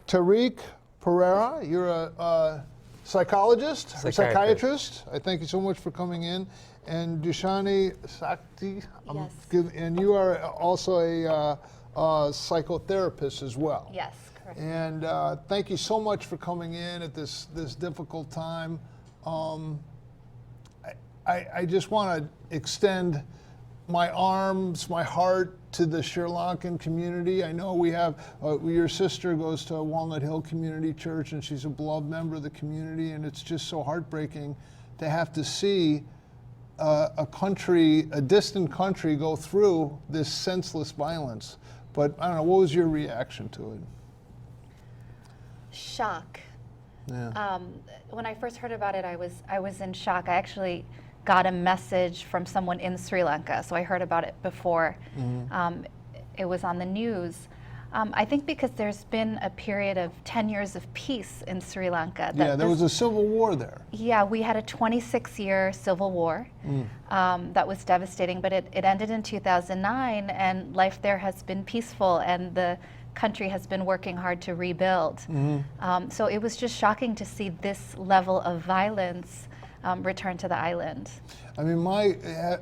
Tarique Perera, you're a psychologist, or psychiatrist. I thank you so much for coming in. And Dushyanthi, Satchi, Yes. and you are also a psychotherapist as well. Yes, correct. And thank you so much for coming in at this difficult time. I just want to extend my arms, my heart to the Sri Lankan community. I know we have, your sister goes to Walnut Hill Community Church and she's a beloved member of the community, and it's just so heartbreaking to have to see a distant country go through this senseless violence. But I don't know, what was your reaction to it? Shock. Yeah. When I first heard about it, I was in shock. I actually got a message from someone in Sri Lanka, so I heard about it before it was on the news. I think because there's been a period of 10 years of peace in Sri Lanka. Yeah, there was a civil war there. Yeah, we had a 26-year civil war that was devastating, but it ended in 2009, and life there has been peaceful, and the country has been working hard to rebuild. So it was just shocking to see this level of violence return to the island. I mean,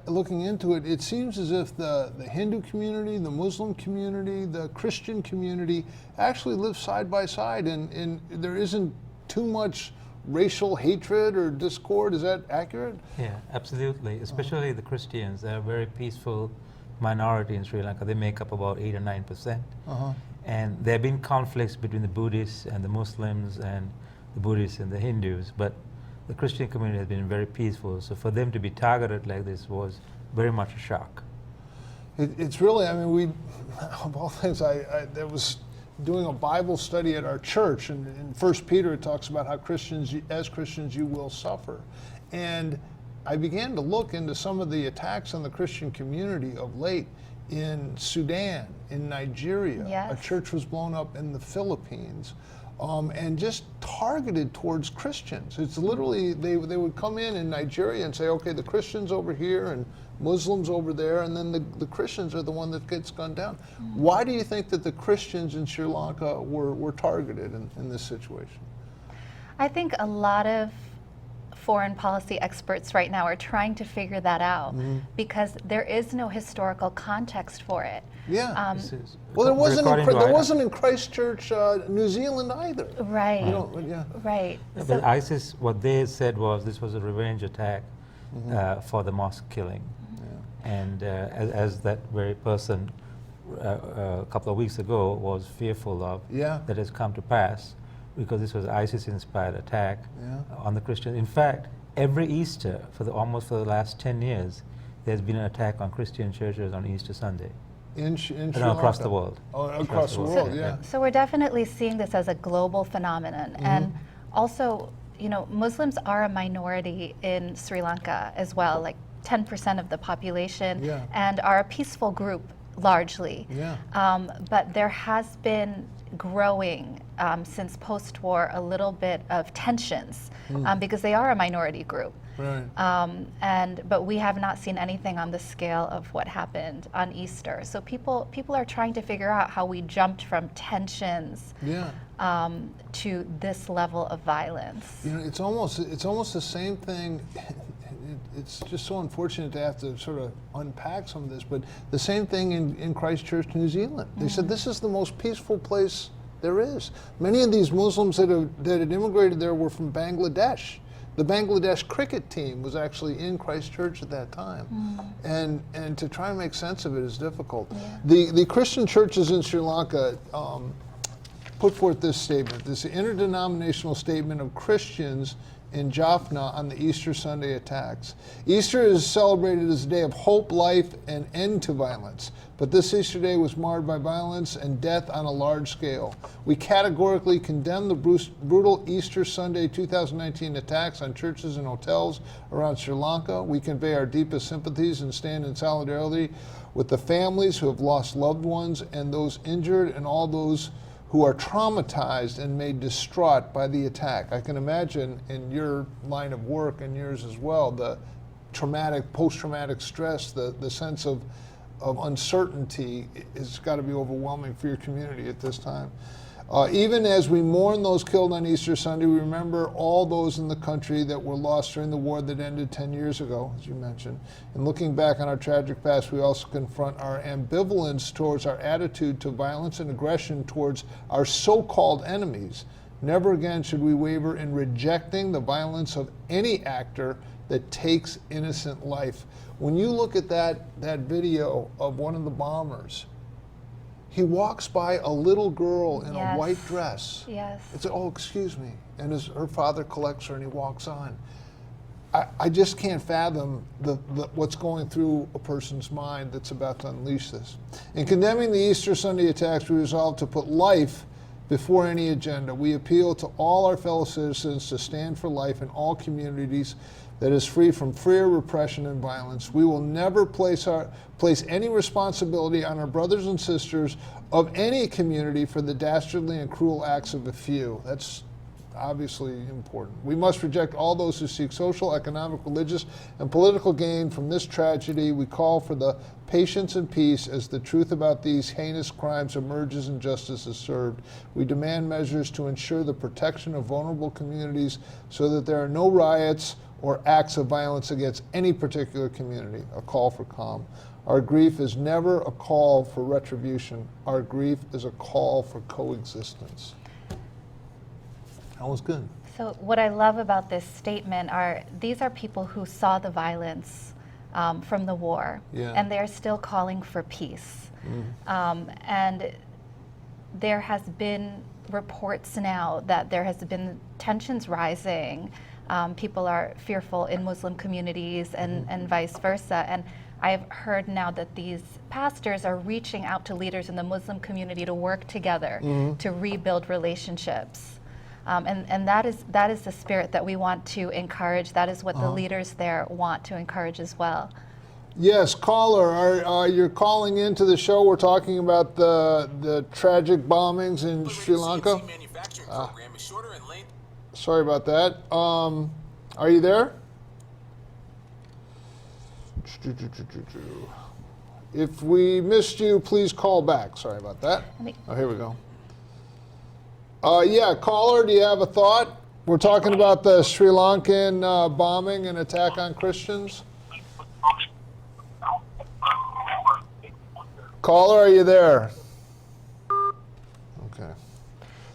looking into it, it seems as if the Hindu community, the Muslim community, the Christian community actually live side by side, and there isn't too much racial hatred or discord. Is that accurate? Yeah, absolutely. Especially the Christians. They're a very peaceful minority in Sri Lanka. They make up about 8 or 9%. And there have been conflicts between the Buddhists and the Muslims, and the Buddhists and the Hindus, but the Christian community has been very peaceful. So for them to be targeted like this was very much a shock. It's really, I mean, of all things, I was doing a Bible study at our church, and in 1 Peter it talks about how as Christians you will suffer. And I began to look into some of the attacks on the Christian community of late in Sudan, in Nigeria. Yes. A church was blown up in the Philippines. And just targeted towards Christians. It's literally, they would come in Nigeria and say, okay, the Christians over here and Muslims over there, and then the Christians are the one that gets gunned down. Why do you think that the Christians in Sri Lanka were targeted in this situation? I think a lot of foreign policy experts right now are trying to figure that out because there is no historical context for it. Yeah. Well, there wasn't in Christchurch, New Zealand either. Right. Right. Yeah, but ISIS, what they said was this was a revenge attack for the mosque killing. And as that very person a couple of weeks ago was fearful of, that has come to pass, because this was ISIS-inspired attack on the Christians. In fact, every Easter almost for the last 10 years, there's been an attack on Christian churches on Easter Sunday. In Sri Lanka? Across the world. Oh, across the world, yeah. So we're definitely seeing this as a global phenomenon. And also, you know, Muslims are a minority in Sri Lanka as well, like 10% of the population, and are a peaceful group largely. But there has been growing since post-war a little bit of tensions because they are a minority group. Right. But we have not seen anything on the scale of what happened on Easter. So people are trying to figure out how we jumped from tensions to this level of violence. You know, it's almost the same thing. It's just so unfortunate to have to sort of unpack some of this, but the same thing in Christchurch, New Zealand. They said this is the most peaceful place there is. Many of these Muslims that had immigrated there were from Bangladesh. The Bangladesh cricket team was actually in Christchurch at that time. And to try and make sense of it is difficult. The Christian churches in Sri Lanka put forth this statement, this interdenominational statement of Christians in Jaffna on the Easter Sunday attacks. Easter is celebrated as a day of hope, life, and end to violence. But this Easter day was marred by violence and death on a large scale. We categorically condemn the brutal Easter Sunday 2019 attacks on churches and hotels around Sri Lanka. We convey our deepest sympathies and stand in solidarity with the families who have lost loved ones and those injured and all those who are traumatized and made distraught by the attack. I can imagine in your line of work and yours as well, the post-traumatic stress, the sense of uncertainty has got to be overwhelming for your community at this time. Even as we mourn those killed on Easter Sunday, we remember all those in the country that were lost during the war that ended 10 years ago, as you mentioned. And looking back on our tragic past, we also confront our ambivalence towards our attitude to violence and aggression towards our so-called enemies. Never again should we waver in rejecting the violence of any actor that takes innocent life. When you look at that video of one of the bombers, he walks by a little girl in a white dress. Yes. It's, oh, excuse me. And her father collects her and he walks on. I just can't fathom what's going through a person's mind that's about to unleash this. In condemning the Easter Sunday attacks, we resolve to put life before any agenda. We appeal to all our fellow citizens to stand for life in all communities that is free from fear, repression, and violence. We will never place any responsibility on our brothers and sisters of any community for the dastardly and cruel acts of a few. That's obviously important. We must reject all those who seek social, economic, religious, and political gain from this tragedy. We call for the patience and peace as the truth about these heinous crimes emerges and justice is served. We demand measures to ensure the protection of vulnerable communities so that there are no riots or acts of violence against any particular community. A call for calm. Our grief is never a call for retribution. Our grief is a call for coexistence. That was good. So what I love about this statement are these are people who saw the violence from the war, and they're still calling for peace. And there has been reports now that there has been tensions rising. People are fearful in Muslim communities and vice versa. And I've heard now that these pastors are reaching out to leaders in the Muslim community to work together to rebuild relationships. And that is the spirit that we want to encourage. That is what the leaders there want to encourage as well. Yes, caller, you're calling into the show. We're talking about the tragic bombings in Sri Lanka. Sorry about that. Are you there? If we missed you, please call back. Sorry about that. Oh, here we go. Yeah, caller, do you have a thought? We're talking about the Sri Lankan bombing and attack on Christians. Caller, are you there? Okay.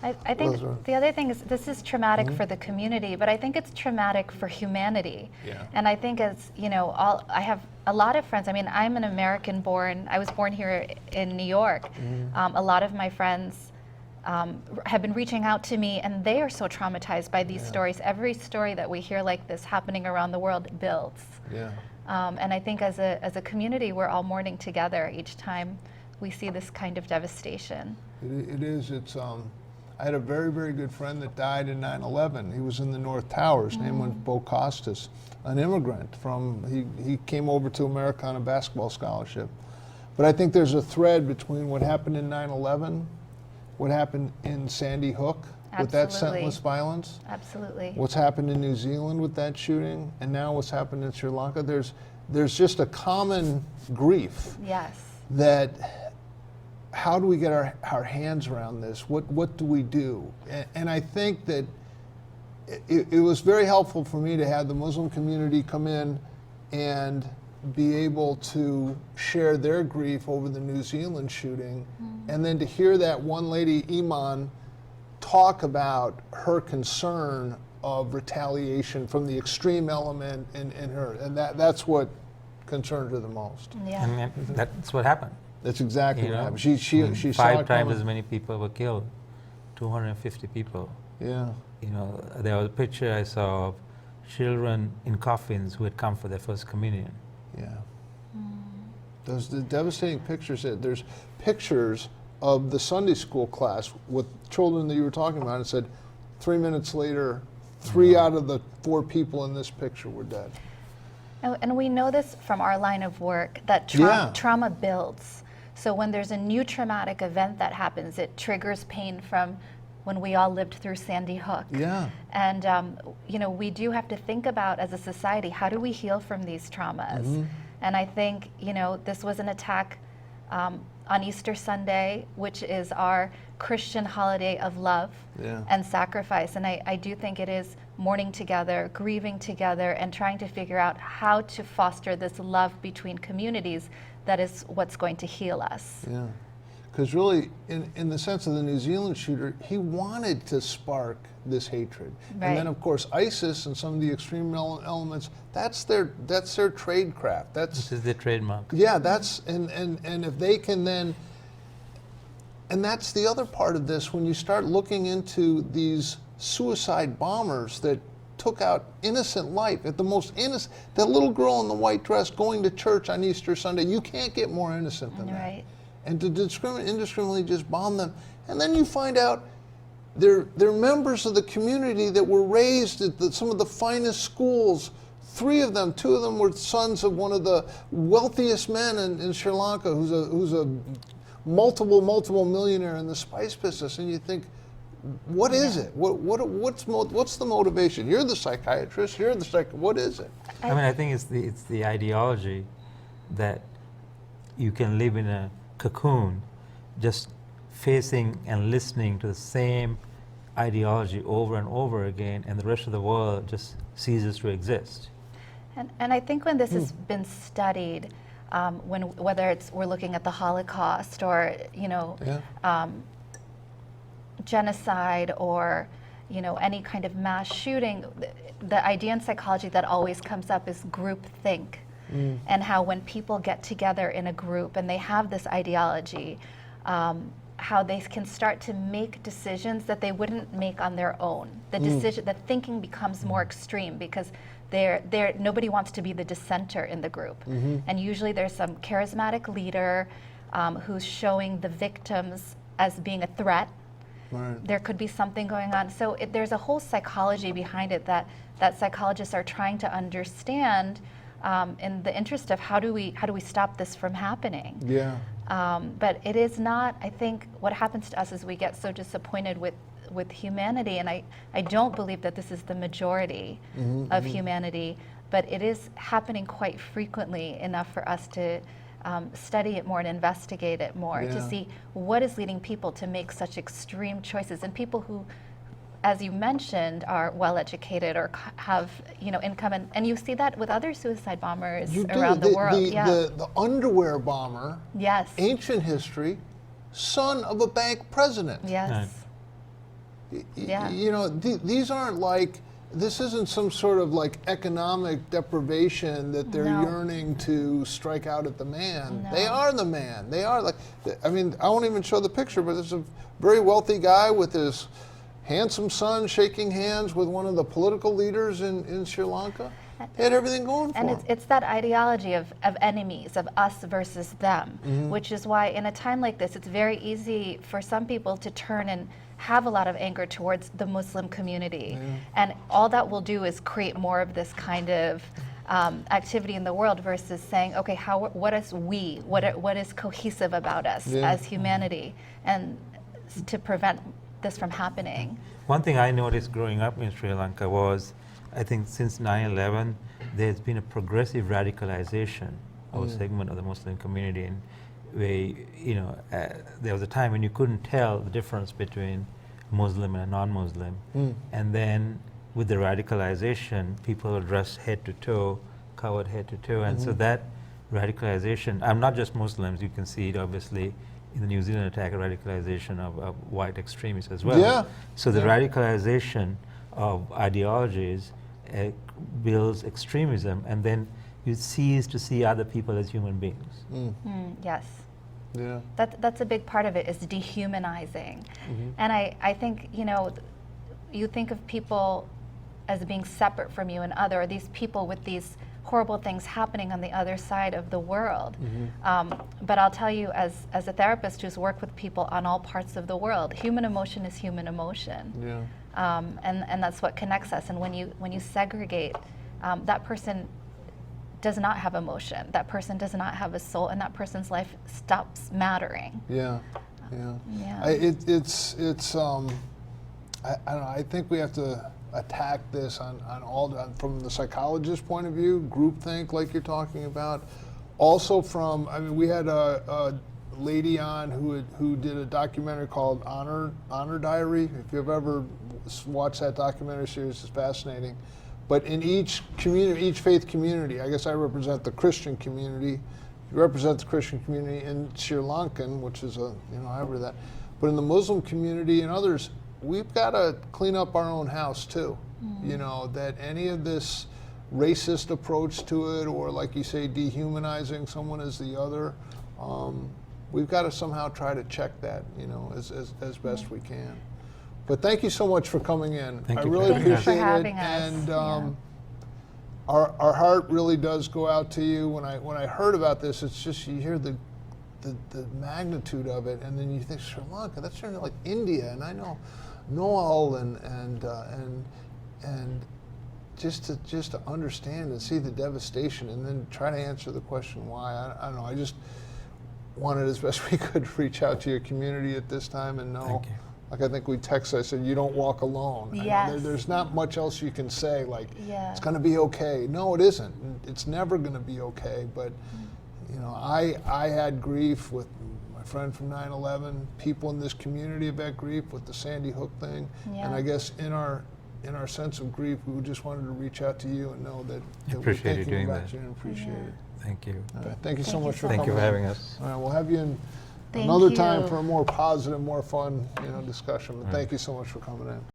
I think the other thing is this is traumatic for the community, but I think it's traumatic for humanity. Yeah. And I think as, you know, I have a lot of friends. I mean, I'm an American born. I was born here in New York. A lot of my friends have been reaching out to me, and they are so traumatized by these stories. Every story that we hear like this happening around the world builds. Yeah. And I think as a community, we're all mourning together each time we see this kind of devastation. It is. It's. I had a very, very good friend that died in 9/11. He was in the North Tower. His name was Bo Costas, an immigrant he came over to America on a basketball scholarship. But I think there's a thread between what happened in 9/11, what happened in Sandy Hook with that senseless violence. Absolutely. What's happened in New Zealand with that shooting, and now what's happened in Sri Lanka. There's just a common grief. Yes. That how do we get our hands around this? What do we do? And I think that it was very helpful for me to have the Muslim community come in and be able to share their grief over the New Zealand shooting, and then to hear that one lady, Iman, talk about her concern of retaliation from the extreme element in her, and that's what concerned her the most. Yeah. And that's what happened. That's exactly what happened. She saw 5 times as many people were killed, 250 people. Yeah. You know, there was a picture I saw of children in coffins who had come for their first communion. Yeah. Those the devastating pictures. There's pictures of the Sunday school class with children that you were talking about, and said 3 minutes later, 3 out of the 4 people in this picture were dead. And we know this from our line of work, that trauma builds. So when there's a new traumatic event that happens, it triggers pain from when we all lived through Sandy Hook. Yeah. And you know, we do have to think about, as a society, how do we heal from these traumas? And I think, you know, this was an attack on Easter Sunday, which is our Christian holiday of love and sacrifice. And I do think it is mourning together, grieving together, and trying to figure out how to foster this love between communities that is what's going to heal us. Yeah, because really, in the sense of the New Zealand shooter, he wanted to spark this hatred. Right. And then, of course, ISIS and some of the extreme elements, that's their trade craft. This is their trademark. Yeah, that's, and if they can then, and that's the other part of this, when you start looking into these suicide bombers that took out innocent life, at the most innocent, that little girl in the white dress going to church on Easter Sunday, you can't get more innocent than that. And to indiscriminately just bomb them. And then you find out they're members of the community that were raised at some of the finest schools. Two of them were sons of one of the wealthiest men in Sri Lanka, who's a multiple millionaire in the spice business. And you think, what is it? What's the motivation? You're the psychiatrist. What is it? I mean, I think it's the ideology that you can live in a cocoon, just facing and listening to the same ideology over and over again, and the rest of the world just ceases to exist. And I think when this has been studied, whether we're looking at the Holocaust or genocide or any kind of mass shooting, the idea in psychology that always comes up is groupthink. And how when people get together in a group and they have this ideology, how they can start to make decisions that they wouldn't make on their own. The thinking becomes more extreme because nobody wants to be the dissenter in the group. And usually there's some charismatic leader who's showing the victims as being a threat. Right. There could be something going on. So there's a whole psychology behind it that psychologists are trying to understand in the interest of how do we stop this from happening. Yeah. But it is not, I think what happens to us is we get so disappointed with humanity, and I don't believe that this is the majority of humanity, but it is happening quite frequently enough for us to study it more and investigate it more to see what is leading people to make such extreme choices, and people who, as you mentioned, are well educated or have income, and you see that with other suicide bombers around the world. The underwear bomber. Yes. Ancient history, son of a bank president. Yes. These aren't this isn't some sort of economic deprivation that they're yearning to strike out at the man. No. They are the man. They are I won't even show the picture, but there's a very wealthy guy with his handsome son shaking hands with one of the political leaders in Sri Lanka. He had everything going for him. And it's that ideology of enemies, of us versus them, which is why in a time like this, it's very easy for some people to turn and have a lot of anger towards the Muslim community. And all that will do is create more of this kind of activity in the world versus saying, okay, what is cohesive about us as humanity, and to prevent this from happening. One thing I noticed growing up in Sri Lanka was, I think since 9/11, there's been a progressive radicalization of a segment of the Muslim community, and there was a time when you couldn't tell the difference between Muslim and a non-Muslim, and then with the radicalization, people were dressed head to toe, covered head to toe, and so that radicalization, not just Muslims, you can see it obviously in the New Zealand attack, radicalization of white extremists as well. Yeah. So the radicalization of ideologies builds extremism, and then you cease to see other people as human beings. Yes. Yeah. That's a big part of it, is dehumanizing. And I think, you think of people as being separate from you and other, or these people with these horrible things happening on the other side of the world. But I'll tell you, as a therapist who's worked with people on all parts of the world, human emotion is human emotion. Yeah. And that's what connects us. And when you segregate, that person does not have emotion, that person does not have a soul, and that person's life stops mattering. Yeah. It's I don't know, I think we have to attack this from the psychologist's point of view, groupthink like you're talking about. Also we had a lady on who did a documentary called Honor Diary. If you've ever watched that documentary series, it's fascinating. But in each community, each faith community, I guess I represent the Christian community. You represent the Christian community in Sri Lankan, which is however that. But in the Muslim community and others, we've got to clean up our own house too. That any of this racist approach to it, or like you say, dehumanizing someone as the other, we've got to somehow try to check that, as best we can. But thank you so much for coming in. Thank I you really for having us. appreciate For having it. us. And our heart really does go out to you. When I heard about this, it's just you hear the magnitude of it, and then you think Sri Lanka. That's sort of like India, and I know Noel and just to understand and see the devastation, and then try to answer the question why. I don't know. I just wanted as best we could to reach out to your community at this time and know. Thank you. Like I think we texted, I said, you don't walk alone. Yes. There's not much else you can say, like, Yeah. it's going to be okay. No, it isn't. It's never going to be okay. But, I had grief with my friend from 9/11. People in this community have had grief with the Sandy Hook thing. Yeah. And I guess in our sense of grief, we just wanted to reach out to you and know that we're Appreciate you thinking doing about that. you and appreciate it. Thank you. All right. Thank you so Thank you much so for Thank coming you for in. having us. All right, we'll have you in Thank another time you. for a more positive, more fun, discussion. But Right. thank you so much for coming in.